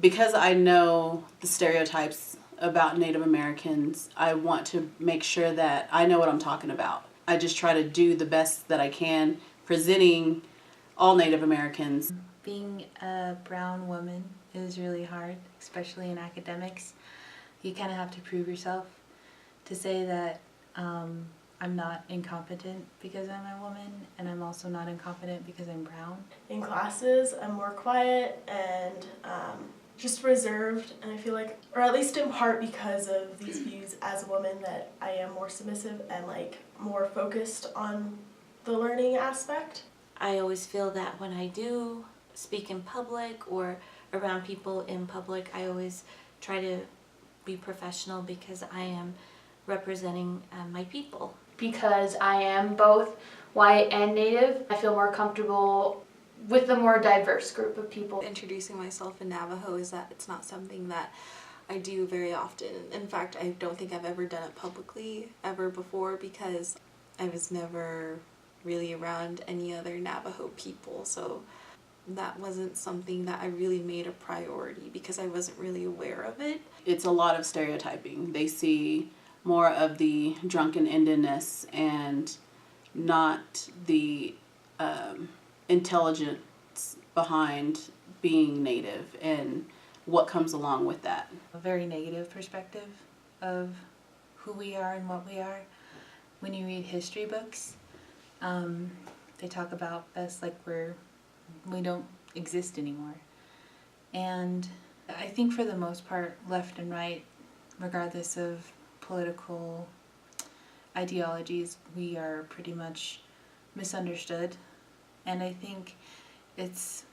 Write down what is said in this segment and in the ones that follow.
Because I know the stereotypes about Native Americans, I want to make sure that I know what I'm talking about. I just try to do the best that I can presenting all Native Americans. Being a brown woman is really hard, especially in academics. You kind of have to prove yourself. To say that I'm not incompetent because I'm a woman, and I'm also not incompetent because I'm brown. In classes, I'm more quiet and just reserved, and I feel like, or at least in part because of these views as a woman, that I am more submissive and like more focused on the learning aspect. I always feel that when I do speak in public or around people in public, I always try to be professional because I am representing my people. Because I am both white and Native, I feel more comfortable with a more diverse group of people. Introducing myself in Navajo is that it's not something that I do very often. In fact, I don't think I've ever done it publicly ever before because I was never really around any other Navajo people, so that wasn't something that I really made a priority because I wasn't really aware of it. It's a lot of stereotyping. They see more of the drunken Indianness and not the intelligence behind being Native and what comes along with that. A very negative perspective of who we are and what we are. When you read history books, they talk about us like we don't exist anymore. And I think for the most part, left and right, regardless of political ideologies, we are pretty much misunderstood. And I think it's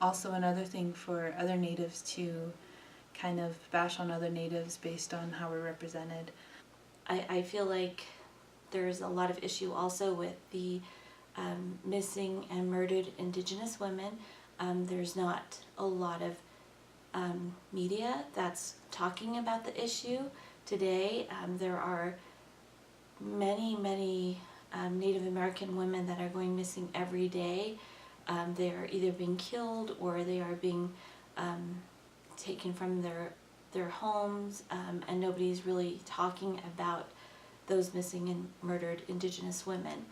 also another thing for other natives to kind of bash on other natives based on how we're represented. I feel like there's a lot of issue also with the missing and murdered Indigenous women. There's not a lot of media that's talking about the issue today. There are many Native American women that are going missing every day. They are either being killed or they are being taken from their homes, and nobody's really talking about those missing and murdered Indigenous women.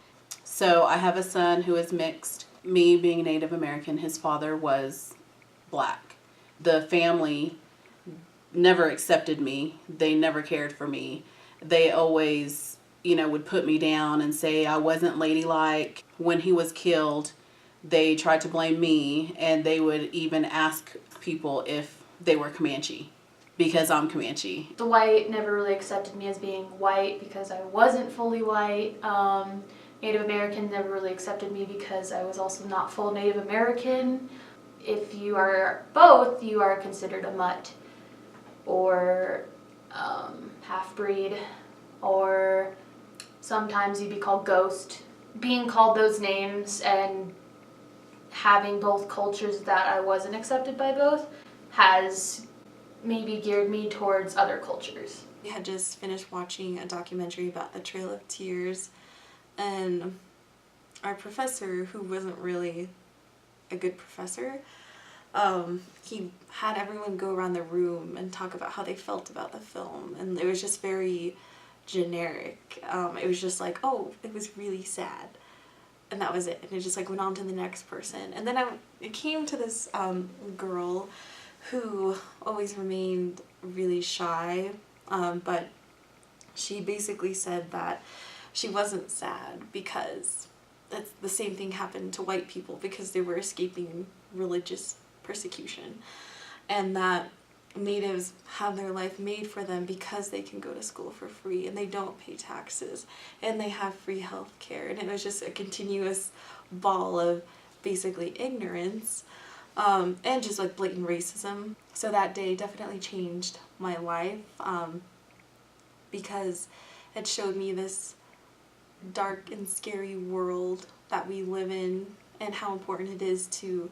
So I have a son who is mixed. Me being Native American, his father was black. The family never accepted me. They never cared for me. They always, would put me down and say I wasn't ladylike. When he was killed, they tried to blame me, and they would even ask people if they were Comanche because I'm Comanche. The white never really accepted me as being white because I wasn't fully white. Native American never really accepted me because I was also not full Native American. If you are both, you are considered a mutt or half-breed, or sometimes you'd be called ghost. Being called those names and having both cultures that I wasn't accepted by both has maybe geared me towards other cultures. We had just finished watching a documentary about the Trail of Tears, and our professor, who wasn't really a good professor, he had everyone go around the room and talk about how they felt about the film, and it was just very generic. It was just like, oh, it was really sad, and that was it. And it just like went on to the next person. And then it came to this girl who always remained really shy, but she basically said that she wasn't sad because that's the same thing happened to white people because they were escaping religious persecution, and that natives have their life made for them because they can go to school for free and they don't pay taxes and they have free health care. And it was just a continuous ball of basically ignorance and just like blatant racism. So that day definitely changed my life because it showed me this dark and scary world that we live in and how important it is to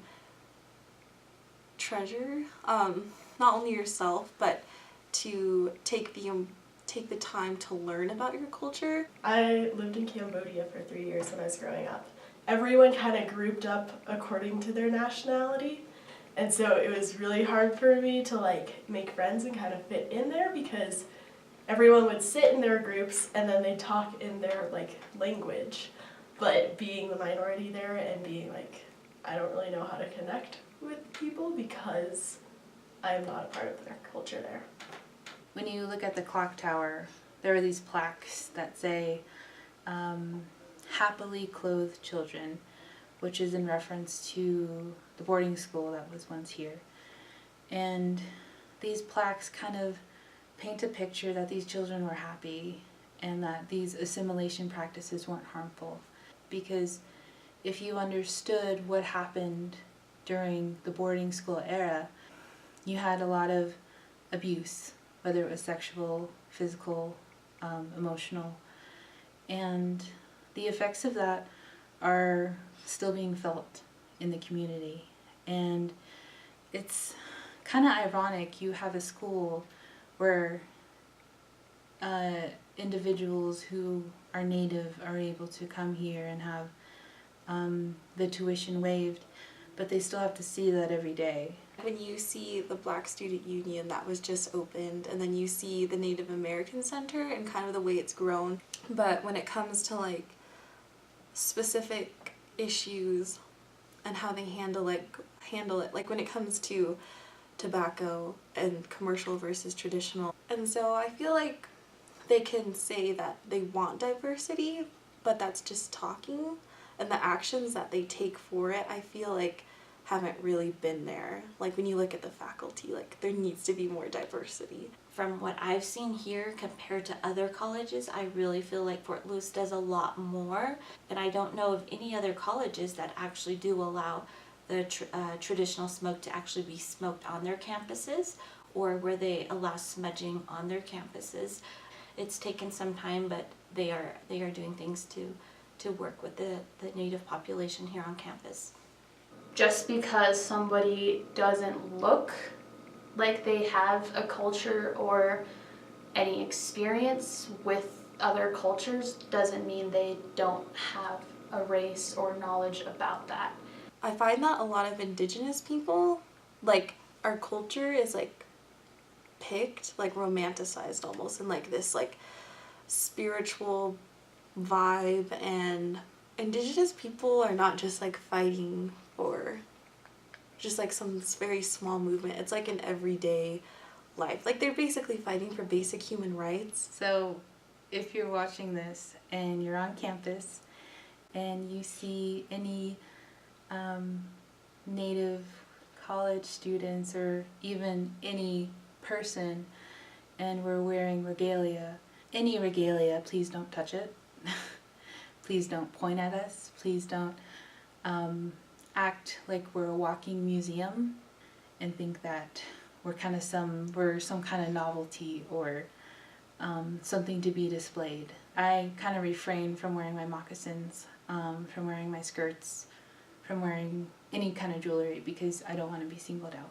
treasure not only yourself but to take the time to learn about your culture. I lived in Cambodia for 3 years when I was growing up. Everyone kind of grouped up according to their nationality, And so it was really hard for me to like make friends and kind of fit in there because everyone would sit in their groups and then they'd talk in their like language. But being the minority there and being like, I don't really know how to connect with people because I'm not a part of their culture there. When you look at the clock tower, there are these plaques that say, happily clothed children, which is in reference to the boarding school that was once here. And these plaques kind of paint a picture that these children were happy and that these assimilation practices weren't harmful. Because if you understood what happened during the boarding school era, you had a lot of abuse, whether it was sexual, physical, emotional, and the effects of that are still being felt in the community. And it's kind of ironic, you have a school where individuals who are native are able to come here and have the tuition waived, but they still have to see that every day. When you see the Black Student Union that was just opened, and then you see the Native American Center and kind of the way it's grown, but when it comes to like specific issues and how they handle it, like when it comes to tobacco and commercial versus traditional. And so I feel like they can say that they want diversity, but that's just talking, and the actions that they take for it, I feel like haven't really been there. Like when you look at the faculty, like there needs to be more diversity. From what I've seen here compared to other colleges, I really feel like Fort Lewis does a lot more. And I don't know of any other colleges that actually do allow the traditional smoke to actually be smoked on their campuses, or where they allow smudging on their campuses. It's taken some time, but they are doing things to work with the Native population here on campus. Just because somebody doesn't look like they have a culture or any experience with other cultures doesn't mean they don't have a race or knowledge about that. I find that a lot of Indigenous people, like our culture is like picked, like romanticized almost, in like this like spiritual vibe, and Indigenous people are not just like fighting for just like some very small movement. It's like an everyday life. Like they're basically fighting for basic human rights. So if you're watching this and you're on campus and you see any Native college students or even any person and we're wearing regalia, any regalia, please don't touch it. Please don't point at us. Please don't act like we're a walking museum and think that we're some kind of novelty or something to be displayed. I kind of refrain from wearing my moccasins, from wearing my skirts, from wearing any kind of jewelry because I don't want to be singled out.